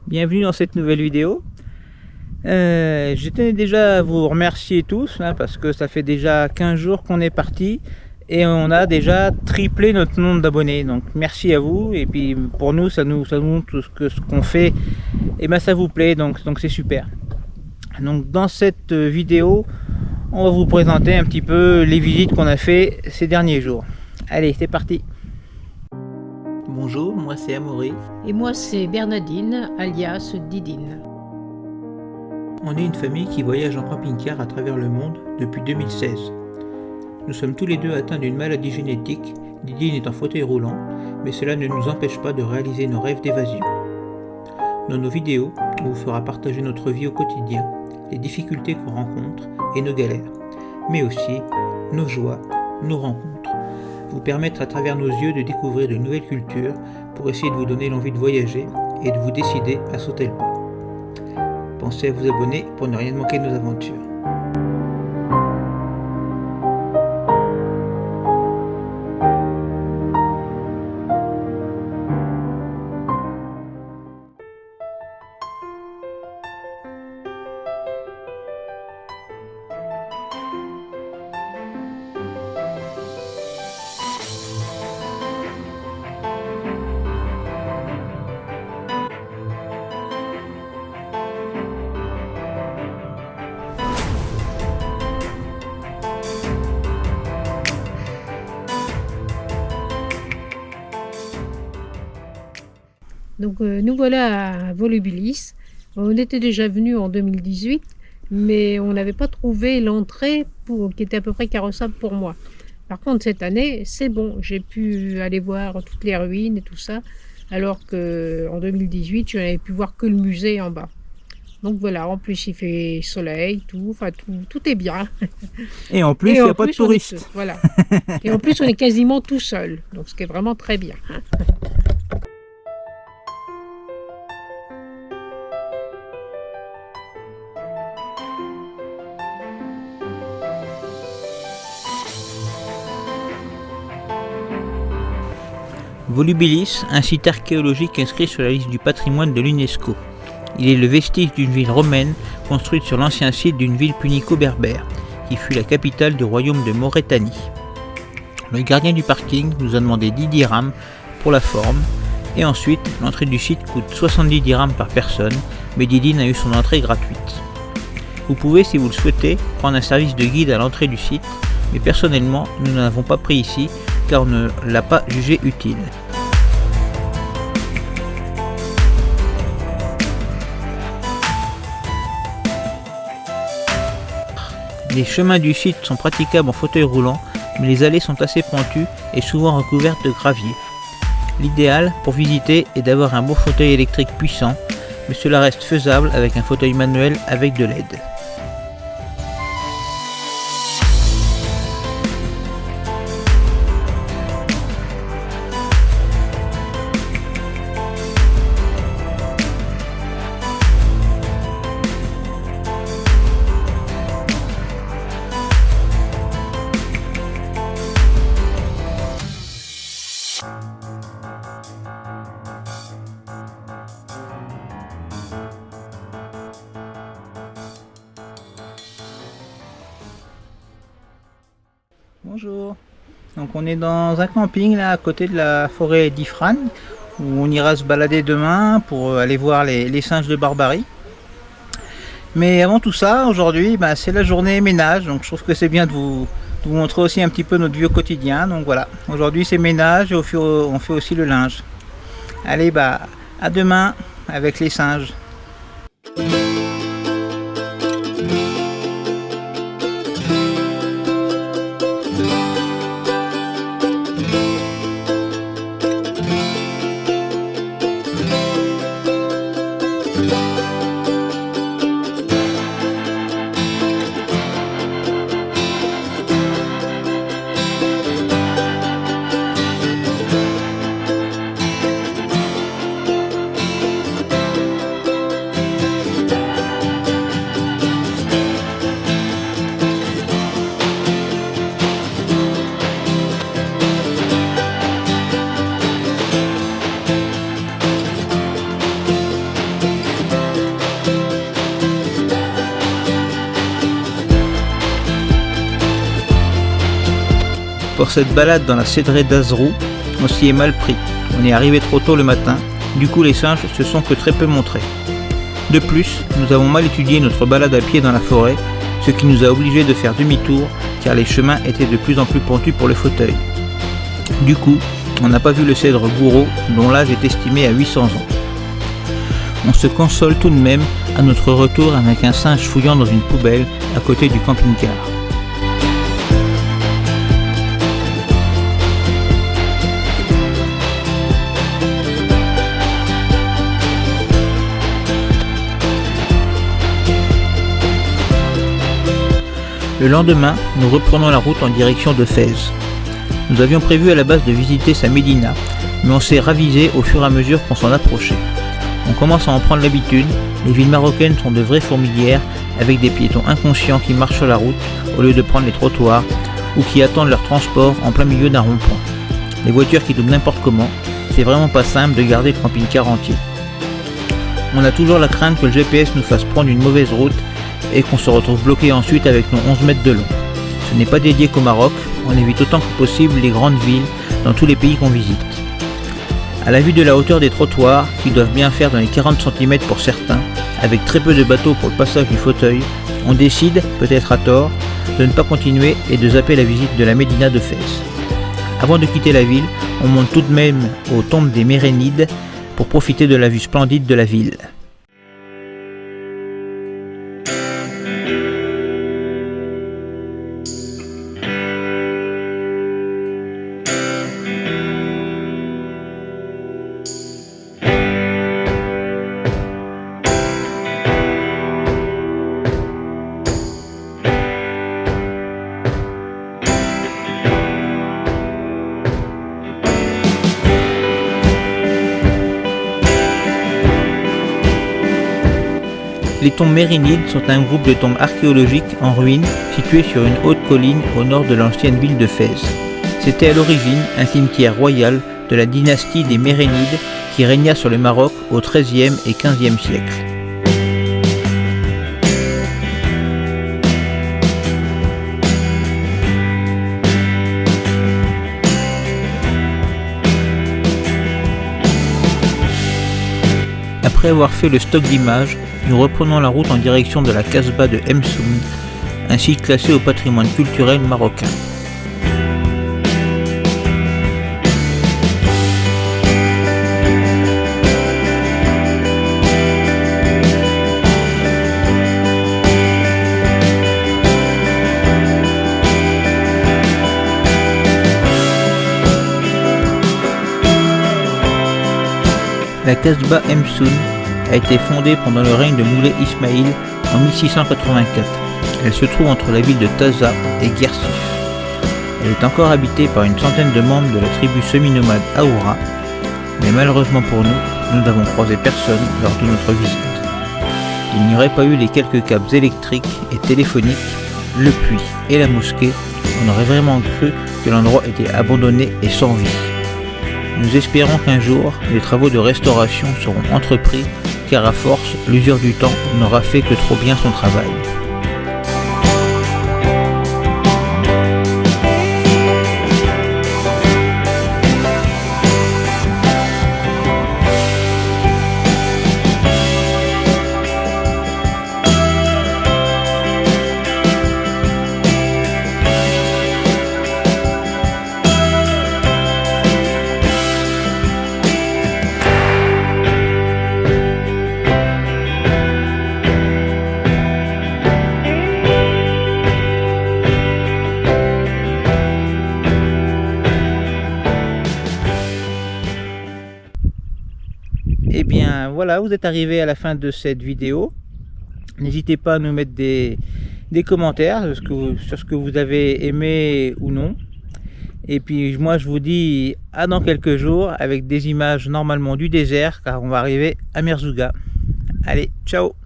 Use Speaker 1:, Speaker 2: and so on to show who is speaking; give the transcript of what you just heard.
Speaker 1: Bienvenue dans cette nouvelle vidéo. Je tenais déjà à vous remercier tous là, parce que ça fait déjà 15 jours qu'on est parti et on a déjà triplé notre nombre d'abonnés. Donc merci à vous, et puis pour nous ça nous montre que ce qu'on fait, et ben ça vous plaît, donc c'est super. Donc dans cette vidéo, on va vous présenter un petit peu les visites qu'on a fait ces derniers jours. Allez, c'est parti. Bonjour, moi c'est Amaury.
Speaker 2: Et moi c'est Bernadine, alias Didine.
Speaker 1: On est une famille qui voyage en camping-car à travers le monde depuis 2016. Nous sommes tous les deux atteints d'une maladie génétique, Didine est en fauteuil roulant, mais cela ne nous empêche pas de réaliser nos rêves d'évasion. Dans nos vidéos, on vous fera partager notre vie au quotidien, les difficultés qu'on rencontre et nos galères, mais aussi nos joies, nos rencontres, vous permettre à travers nos yeux de découvrir de nouvelles cultures pour essayer de vous donner l'envie de voyager et de vous décider à sauter le pas. Pensez à vous abonner pour ne rien manquer de nos aventures.
Speaker 2: Donc nous voilà à Volubilis. On était déjà venu en 2018, mais on n'avait pas trouvé l'entrée qui était à peu près carrossable pour moi. Par contre, cette année, c'est bon. J'ai pu aller voir toutes les ruines et tout ça, alors qu'en 2018, je n'avais pu voir que le musée en bas. Donc voilà, en plus il fait soleil, tout est bien.
Speaker 1: Et en plus, il n'y a pas de touristes.
Speaker 2: Voilà. Et en plus, on est quasiment tout seul, donc ce qui est vraiment très bien.
Speaker 1: Volubilis, un site archéologique inscrit sur la liste du patrimoine de l'UNESCO. Il est le vestige d'une ville romaine construite sur l'ancien site d'une ville punico-berbère, qui fut la capitale du royaume de Maurétanie. Le gardien du parking nous a demandé 10 dirhams pour la forme, et ensuite l'entrée du site coûte 70 dirhams par personne, mais Didine a eu son entrée gratuite. Vous pouvez, si vous le souhaitez, prendre un service de guide à l'entrée du site, mais personnellement nous n'en avons pas pris ici car on ne l'a pas jugé utile. Les chemins du site sont praticables en fauteuil roulant, mais les allées sont assez pointues et souvent recouvertes de gravier. L'idéal pour visiter est d'avoir un bon fauteuil électrique puissant, mais cela reste faisable avec un fauteuil manuel avec de l'aide. Bonjour. Donc on est dans un camping là à côté de la forêt d'Ifrane, où on ira se balader demain pour aller voir les singes de Barbarie. Mais avant tout ça, aujourd'hui c'est la journée ménage, donc je trouve que c'est bien de vous montrer aussi un petit peu notre vie au quotidien. Donc voilà, aujourd'hui c'est ménage et on fait aussi le linge. Allez, à demain avec les singes. Pour cette balade dans la cédraie d'Azrou, on s'y est mal pris. On est arrivé trop tôt le matin, du coup les singes se sont que très peu montrés. De plus, nous avons mal étudié notre balade à pied dans la forêt, ce qui nous a obligés de faire demi-tour car les chemins étaient de plus en plus pentus pour le fauteuil. Du coup, on n'a pas vu le cèdre Gouraud dont l'âge est estimé à 800 ans. On se console tout de même à notre retour avec un singe fouillant dans une poubelle à côté du camping-car. Le lendemain, nous reprenons la route en direction de Fès. Nous avions prévu à la base de visiter sa médina, mais on s'est ravisé au fur et à mesure qu'on s'en approchait. On commence à en prendre l'habitude, les villes marocaines sont de vraies fourmilières, avec des piétons inconscients qui marchent sur la route au lieu de prendre les trottoirs, ou qui attendent leur transport en plein milieu d'un rond-point. Les voitures qui doublent n'importe comment, c'est vraiment pas simple de garder le camping-car entier. On a toujours la crainte que le GPS nous fasse prendre une mauvaise route et qu'on se retrouve bloqué ensuite avec nos 11 mètres de long. Ce n'est pas dédié qu'au Maroc, on évite autant que possible les grandes villes dans tous les pays qu'on visite. À la vue de la hauteur des trottoirs, qui doivent bien faire dans les 40 cm pour certains, avec très peu de bateaux pour le passage du fauteuil, on décide, peut-être à tort, de ne pas continuer et de zapper la visite de la médina de Fès. Avant de quitter la ville, on monte tout de même aux tombes des Mérénides pour profiter de la vue splendide de la ville. Les tombes Mérénides sont un groupe de tombes archéologiques en ruine situées sur une haute colline au nord de l'ancienne ville de Fès. C'était à l'origine un cimetière royal de la dynastie des Mérénides qui régna sur le Maroc au XIIIe et XVe siècle. Après avoir fait le stock d'images, nous reprenons la route en direction de la Casbah de Msoun, un site classé au patrimoine culturel marocain. La Casbah Msoun a été fondée pendant le règne de Moulay Ismaïl en 1684. Elle se trouve entre la ville de Taza et Guersif. Elle est encore habitée par une centaine de membres de la tribu semi-nomade Aoura, mais malheureusement pour nous, nous n'avons croisé personne lors de notre visite. Il n'y aurait pas eu les quelques câbles électriques et téléphoniques, le puits et la mosquée, on aurait vraiment cru que l'endroit était abandonné et sans vie. Nous espérons qu'un jour, les travaux de restauration seront entrepris, car à force, l'usure du temps n'aura fait que trop bien son travail. Et bien voilà, vous êtes arrivé à la fin de cette vidéo. N'hésitez pas à nous mettre des commentaires sur ce que vous avez aimé ou non. Et puis moi je vous dis à dans quelques jours avec des images normalement du désert, car on va arriver à Merzouga. Allez, ciao!